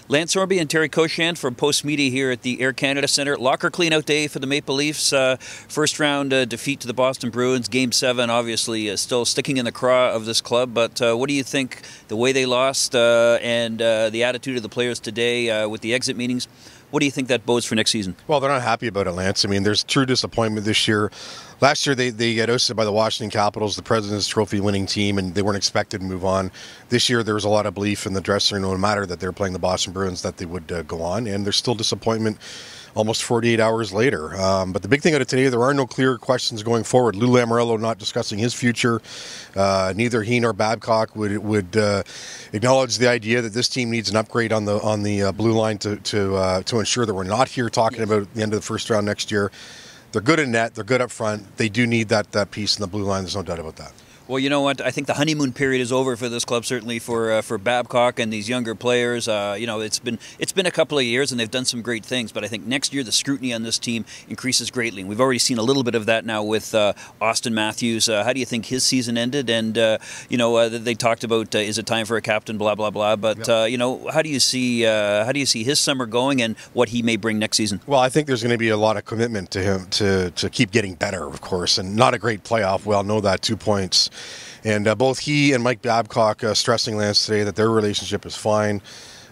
Lance Hornby and Terry Koshan from Postmedia here at the Air Canada Centre. Locker cleanout day for the Maple Leafs. First round defeat to the Boston Bruins. Game 7 obviously still sticking in the craw of this club. But what do you think, the way they lost and the attitude of the players today with the exit meetings? What do you think that bodes for next season? Well, they're not happy about it, Lance. I mean, there's true disappointment this year. Last year, they got ousted by the Washington Capitals, the President's Trophy winning team, and they weren't expected to move on. This year, there was a lot of belief in the dressing room, no matter that they're playing the Boston Bruins, that they would go on. And there's still disappointment almost 48 hours later. But the big thing out of today, there are no clear questions going forward. Lou Lamoriello not discussing his future. Neither he nor Babcock would acknowledge the idea that this team needs an upgrade on the blue line to ensure that we're not here talking about the end of the first round next year. They're good in net. They're good up front. They do need that piece in the blue line. There's no doubt about that. Well, you know what? I think the honeymoon period is over for this club, certainly for Babcock and these younger players. You know, it's been a couple of years, and they've done some great things. But I think next year the scrutiny on this team increases greatly, and we've already seen a little bit of that now with Austin Matthews. How do you think his season ended? And you know, they talked about is it time for a captain? Blah blah blah. But you know, how do you see his summer going and what he may bring next season? Well, I think there's going to be a lot of commitment to him to keep getting better, of course, and not a great playoff. We all know that. 2 points. And both he and Mike Babcock stressing Lance today that their relationship is fine.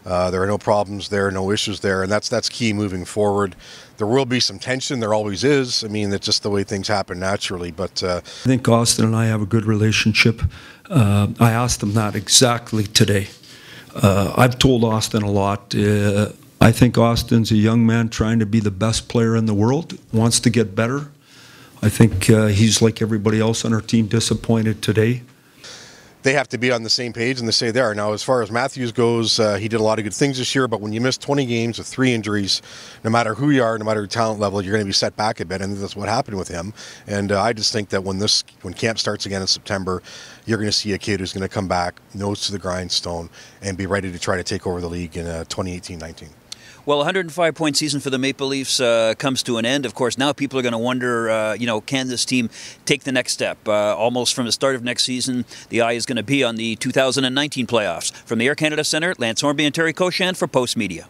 There are no problems there, no issues there, and that's key moving forward. There will be some tension. There always is. I mean, it's just the way things happen naturally. But I think Austin and I have a good relationship. I asked him that exactly today. I've told Austin a lot. I think Austin's a young man trying to be the best player in the world, wants to get better. I think he's like everybody else on our team, disappointed today. They have to be on the same page, and they say they are. Now, as far as Matthews goes, he did a lot of good things this year, but when you miss 20 games with 3 injuries, no matter who you are, no matter your talent level, you're going to be set back a bit, and that's what happened with him. And I just think that when camp starts again in September, you're going to see a kid who's going to come back, nose to the grindstone, and be ready to try to take over the league in 2018-19. Well, a 105-point season for the Maple Leafs comes to an end. Of course, now people are going to wonder, you know, can this team take the next step? Almost from the start of next season, the eye is going to be on the 2019 playoffs. From the Air Canada Centre, Lance Hornby and Terry Koshan for Postmedia.